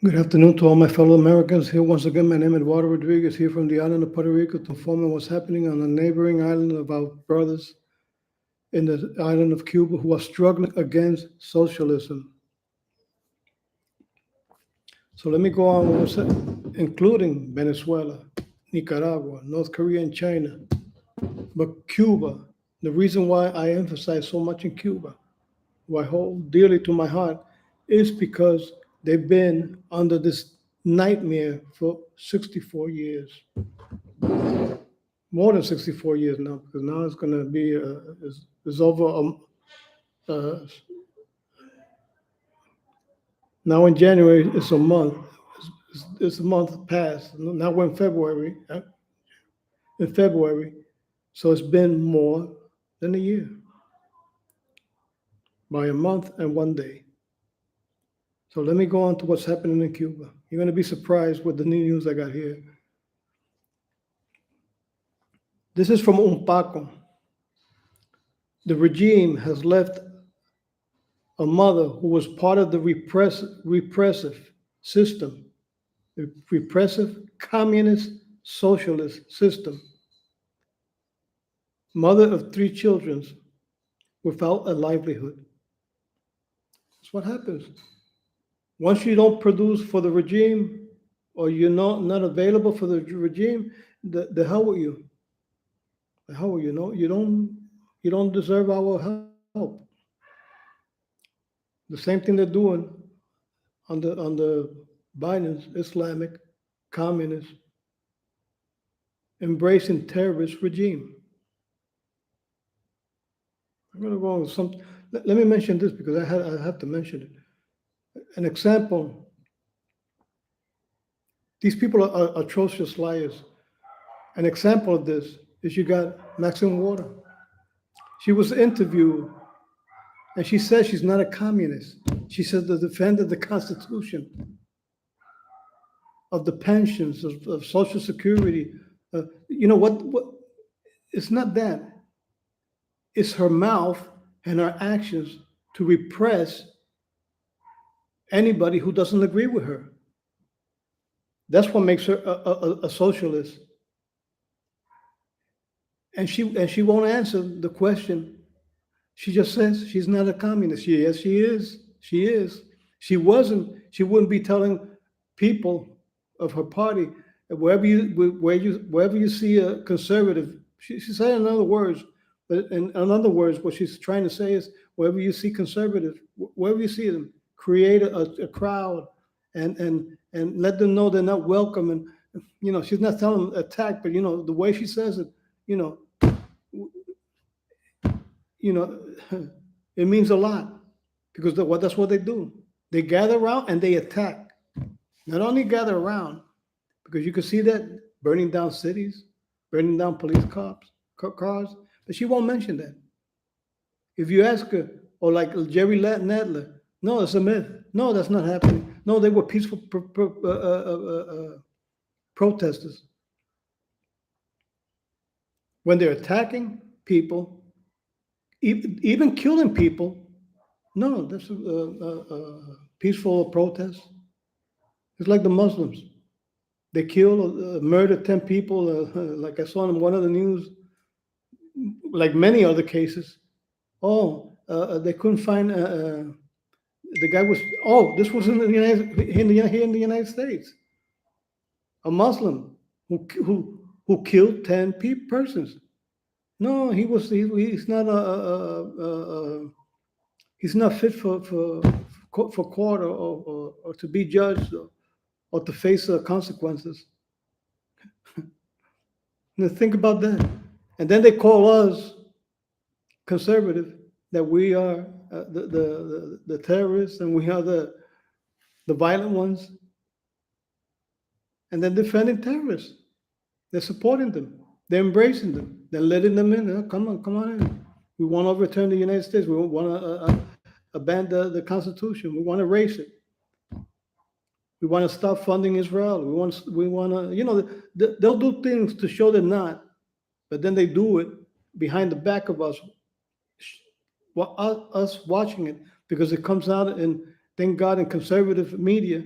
Good afternoon to all my fellow Americans. Here once again, my name is Eduardo Rodriguez, here from the island of Puerto Rico to inform you what's happening on the neighboring island of our brothers in the island of Cuba who are struggling against socialism. So let me go on with what's including Venezuela, Nicaragua, North Korea, and China. But Cuba, the reason why I emphasize so much in Cuba, who I hold dearly to my heart, is because they've been under this nightmare for 64 years, more than 64 years now, because now it's going to be is over. Uh, Now in January, it's a month. It's a month past. Now we're in February. In February, so it's been more than a year by a month and 1 day. So let me go on to what's happening in Cuba. You're going to be surprised with the new news I got here. This is from Unpaco. The regime has left a mother who was part of the repressive system, the repressive communist socialist system, mother of 3 children without a livelihood. That's what happens. Once you don't produce for the regime or you're not available for the regime, the hell with you. The hell with you. No, you don't deserve our help. The same thing they're doing under Biden's Islamic communist embracing terrorist regime. I'm going to go on with some. Let me mention this because I have to mention it. An example. These people are atrocious liars. An example of this is you got Maxine Water. She was interviewed and she says she's not a communist. She says to defend the Constitution of the pensions, of Social Security. You know what? It's not that. It's her mouth and her actions to repress anybody who doesn't agree with her. That's what makes her a socialist. And she won't answer the question. She just says she's not a communist. Yes, she is. She is. She wasn't. She wouldn't be telling people of her party wherever you see a conservative. She said in other words, but in other words, what she's trying to say is wherever you see conservative, wherever you see them, create a crowd and let them know they're not welcome. And she's not telling them attack, but the way she says it, it means a lot because that's what they do. They gather around and they attack. Not only gather around, because you can see that burning down cities, burning down police cars, but she won't mention that. If you ask her, or like Jerry Nadler, no, it's a myth. No, that's not happening. No, they were peaceful protesters. When they're attacking people, even killing people, no, that's a peaceful protest. It's like the Muslims. They kill, murder 10 people, like I saw in one of the news, like many other cases. They couldn't find, the guy was, this was in the United States. A Muslim who killed 10 persons. No, he's not he's not fit for court or to be judged or to face consequences. Now think about that. And then they call us conservative, that we are the terrorists and we are the violent ones. And they're defending terrorists. They're supporting them. They're embracing them. They're letting them in. Come on in. We want to overturn the United States. We want to abandon the Constitution. We want to erase it. We want to stop funding Israel. We want to, they'll do things to show they're not, but then they do it behind the back of us, us watching it, because it comes out, and thank God in conservative media,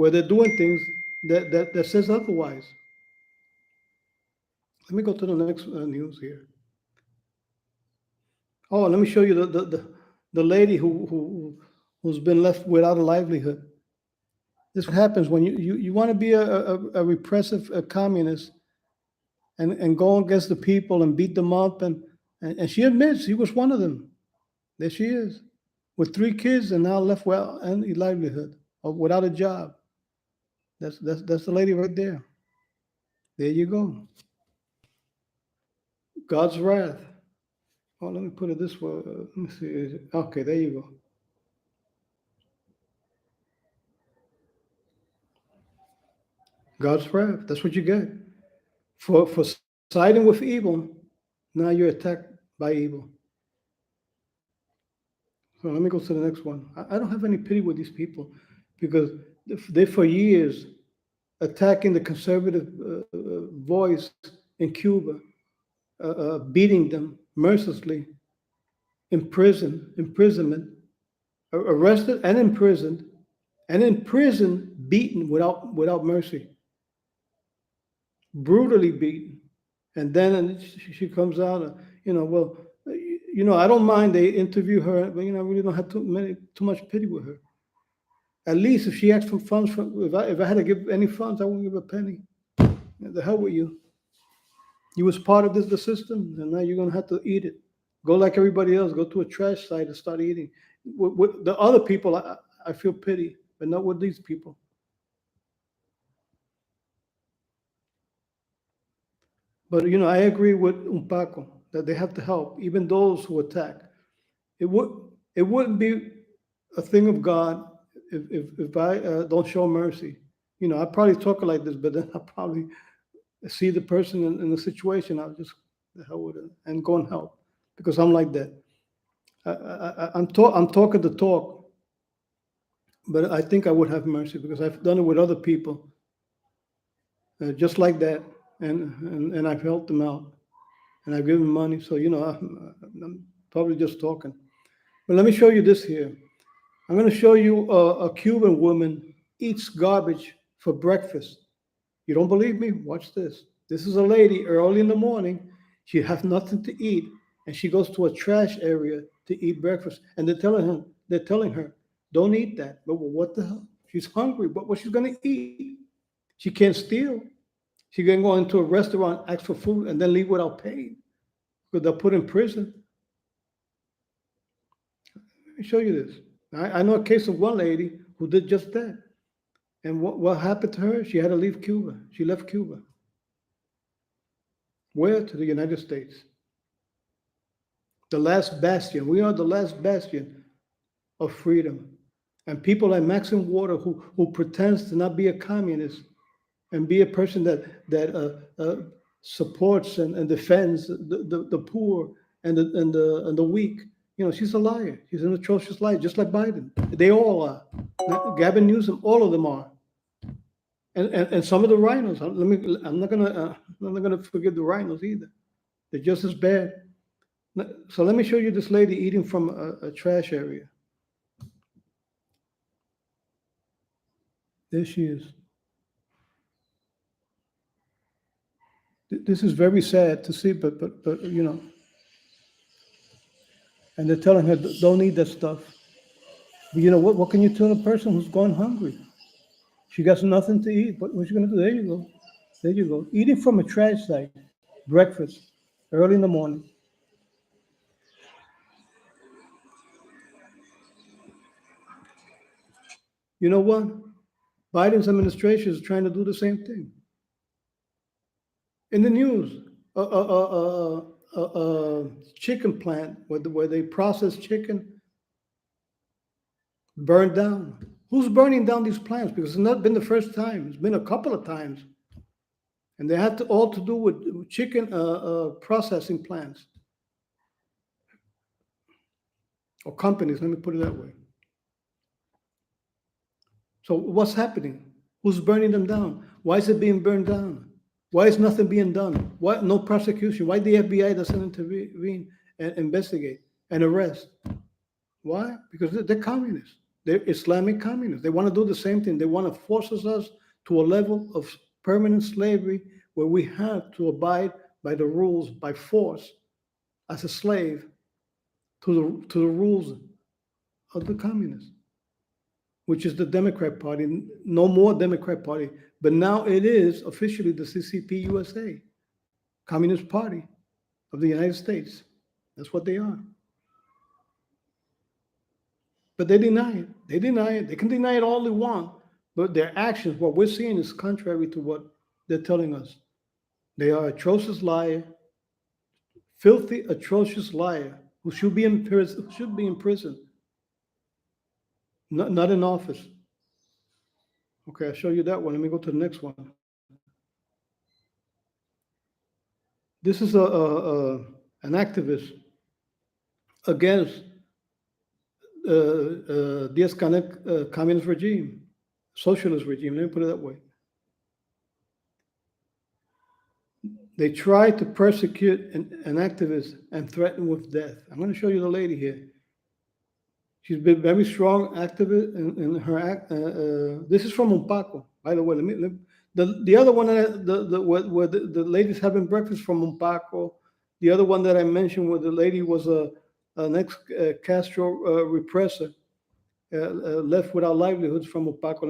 where they're doing things that says otherwise. Let me go to the next news here. Oh, let me show you the lady who's been left without a livelihood. This happens when you want to be a repressive communist and go against the people and beat them up, and she admits she was one of them. There she is, with 3 kids and now left without any livelihood or without a job. That's the lady right there. There you go. God's wrath. Oh, let me put it this way. Let me see. Okay, there you go. God's wrath. That's what you get for siding with evil. Now you're attacked by evil. So let me go to the next one. I don't have any pity with these people because they for years attacking the conservative voice in Cuba, beating them mercilessly, imprisonment, arrested and in prison, beaten without mercy, brutally beaten. And then she comes out, well, I don't mind they interview her, but I really don't have too much pity with her. At least if she asked for funds, if I had to give any funds, I wouldn't give a penny. The hell with you. You was part of the system, and now you're gonna have to eat it. Go like everybody else. Go to a trash site and start eating. With the other people, I feel pity, but not with these people. But I agree with Paco that they have to help, even those who attack. It wouldn't be a thing of God if I don't show mercy. I probably talk like this, but then I probably see the person in the situation. I'll just the hell with it and go and help because I'm like that. I'm talking the talk, but I think I would have mercy because I've done it with other people, just like that, and I've helped them out, and I've given money. So I'm probably just talking. But let me show you this here. I'm going to show you a Cuban woman eats garbage for breakfast. You don't believe me? Watch this. This is a lady early in the morning. She has nothing to eat, and she goes to a trash area to eat breakfast. And they're telling her, don't eat that. But what the hell? She's hungry. But what she's going to eat? She can't steal. She can go into a restaurant, ask for food, and then leave without paying because they're put in prison. Let me show you this. I know a case of one lady who did just that. And what happened to her? She had to leave Cuba. She left Cuba. Where? To the United States. The last bastion. We are the last bastion of freedom. And people like Maxim Water, who pretends to not be a communist and be a person that supports and defends the poor and the weak. She's a liar. She's an atrocious liar, just like Biden. They all are. Gavin Newsom, all of them are. And some of the rhinos. I'm not gonna forget the rhinos either. They're just as bad. So let me show you this lady eating from a trash area. There she is. This is very sad to see, but and they're telling her don't eat that stuff. But what can you tell a person who's gone hungry? She got nothing to eat. What's she gonna do? There you go. There you go. Eating from a trash site, breakfast, early in the morning. You know what? Biden's administration is trying to do the same thing. In the news, a chicken plant where they process chicken burned down. Who's burning down these plants? Because it's not been the first time. It's been a couple of times. And they had all to do with chicken processing plants. Or companies, let me put it that way. So what's happening? Who's burning them down? Why is it being burned down? Why is nothing being done? Why no prosecution? Why the FBI doesn't intervene and investigate and arrest? Why? Because they're communists. They're Islamic communists. They want to do the same thing. They want to force us to a level of permanent slavery where we have to abide by the rules by force as a slave to the rules of the communists, which is the Democrat Party. No more Democrat Party, but now it is officially the CCP USA, Communist Party of the United States. That's what they are. But they deny it. They deny it. They can deny it all they want, but their actions, what we're seeing, is contrary to what they're telling us. They are atrocious liar, filthy, atrocious liar who should be in prison, not in office. Okay, I'll show you that one. Let me go to the next one. This is an activist against Diaz-Canel communist regime, socialist regime. Let me put it that way. They tried to persecute an activist and threaten with death. I'm going to show you the lady here. She's been very strong activist in her act. This is from Umpaco, by the way. The other one, where the ladies having breakfast from Umpaco. The other one that I mentioned, where the lady was an ex-Castro repressor, left without livelihoods from Umpaco.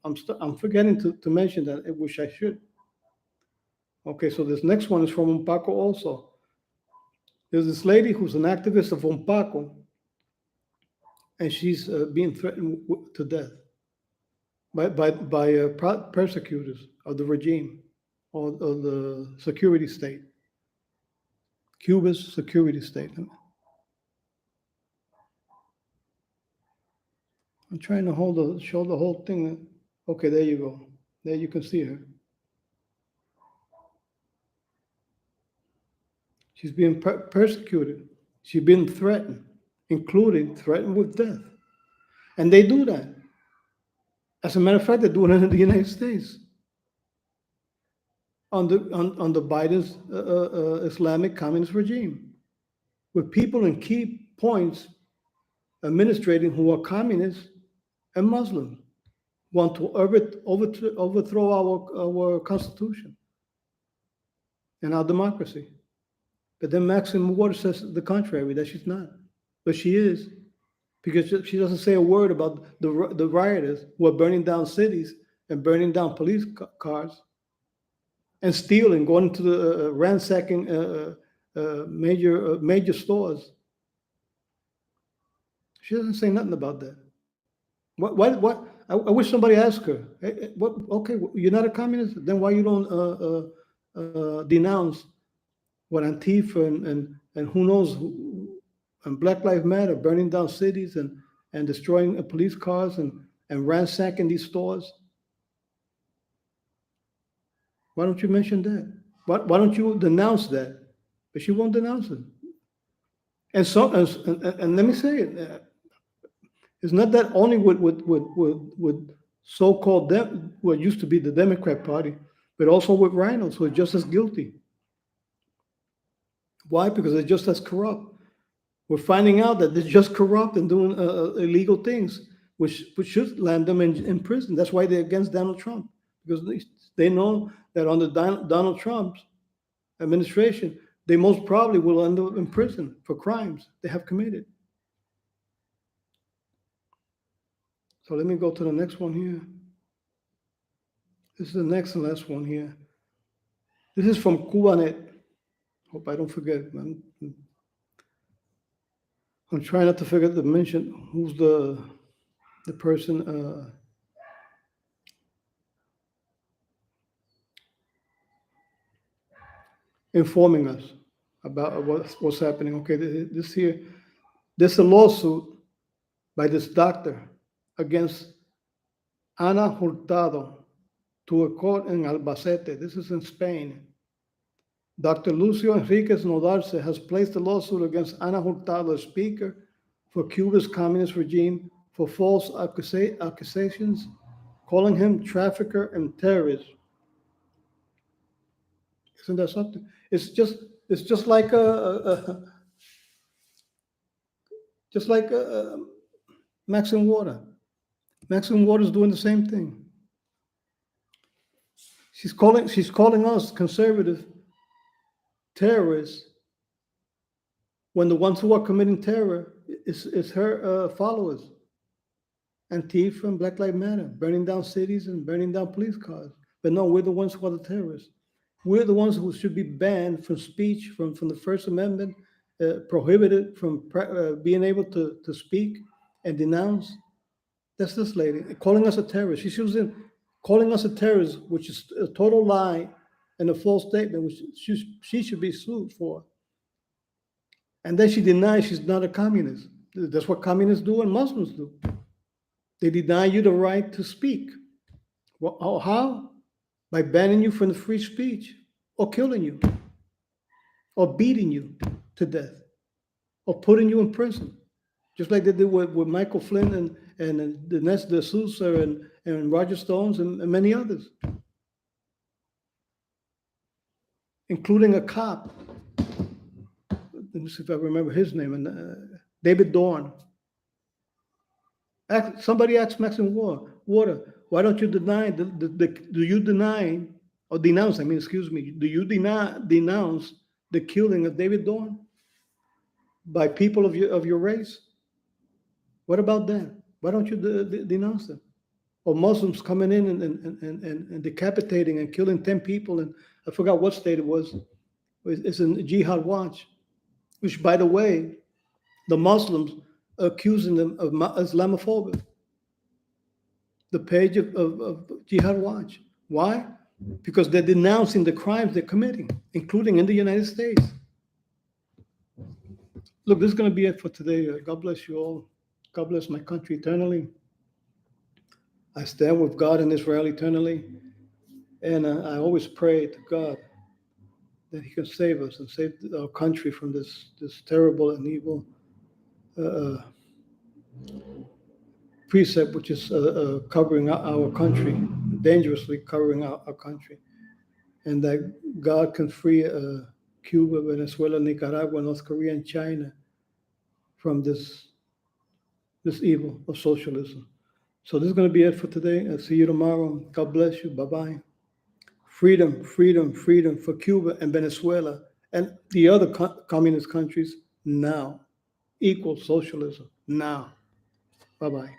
I'm forgetting to mention that, which I should. Okay, so this next one is from Umpaco also. There's this lady who's an activist of Umpaco, and she's being threatened to death by persecutors of the regime or of the security state, Cuba's security state. I'm trying to show the whole thing. Okay, there you go. There you can see her. She's being persecuted. She's been threatened, including threatened with death. And they do that. As a matter of fact, they do it in the United States under Biden's Islamic communist regime, with people in key points administrating who are communists and Muslims, want to overthrow our Constitution and our democracy. But then Maxine Waters says the contrary, that she's not. But she is, because she doesn't say a word about the rioters who are burning down cities and burning down police cars and stealing, going to the ransacking major stores. She doesn't say nothing about that. What? I wish somebody asked her. What? Okay, you're not a communist. Then why you don't denounce what Antifa and who knows and Black Lives Matter, burning down cities and destroying police cars and ransacking these stores? Why don't you mention that? Why don't you denounce that? But she won't denounce it. And let me say it. It's not that only with so-called what used to be the Democrat Party, but also with rhinos who are just as guilty. Why? Because they're just as corrupt. We're finding out that they're just corrupt and doing illegal things, which should land them in prison. That's why they're against Donald Trump, because they know that under Donald Trump's administration, they most probably will end up in prison for crimes they have committed. So let me go to the next one here. This is the next and last one here. This is from Cubanet. Hope I don't forget. I'm trying not to forget to mention who's the person informing us about what's happening. Okay, this here, there's a lawsuit by this doctor against Ana Hurtado to a court in Albacete. This is in Spain. Dr. Lucio Enriquez Nodarse has placed a lawsuit against Ana Hurtado, speaker for Cuba's communist regime, for false accusations, calling him trafficker and terrorist. Isn't that something? It's just like Maxine Water. Maxine Water is doing the same thing. She's calling us conservative terrorists when the ones who are committing terror is her followers. Antifa and Black Lives Matter, burning down cities and burning down police cars. But no, we're the ones who are the terrorists. We're the ones who should be banned from speech, from the First Amendment, prohibited from being able to speak and denounce. That's this lady calling us a terrorist. She's using calling us a terrorist, which is a total lie and a false statement, which she should be sued for. And then she denies she's not a communist. That's what communists do and Muslims do. They deny you the right to speak. Well, how? By banning you from the free speech, or killing you, or beating you to death, or putting you in prison, just like they did with Michael Flynn and Dinesh D'Souza and Roger Stones and many others, including a cop. Let me see if I remember his name. And David Dorn. Somebody asked Maxine Water, why don't you deny? Do you deny or denounce? I mean, excuse me. Do you denounce the killing of David Dorn by people of your race? What about that? Why don't you denounce them? Or Muslims coming in and decapitating and killing 10 people, and I forgot what state it was. It's in Jihad Watch, which, by the way, the Muslims are accusing them of Islamophobia. The page of Jihad Watch. Why? Because they're denouncing the crimes they're committing, including in the United States. Look, this is going to be it for today. God bless you all. God bless my country eternally. I stand with God and Israel eternally. And I always pray to God that He can save us and save our country from this terrible and evil precept, which is covering our country, dangerously covering our country. And that God can free Cuba, Venezuela, Nicaragua, North Korea, and China from this evil of socialism. So this is going to be it for today. I'll see you tomorrow. God bless you. Bye-bye. Freedom, freedom, freedom for Cuba and Venezuela and the other communist countries now. Equal socialism now. Bye-bye.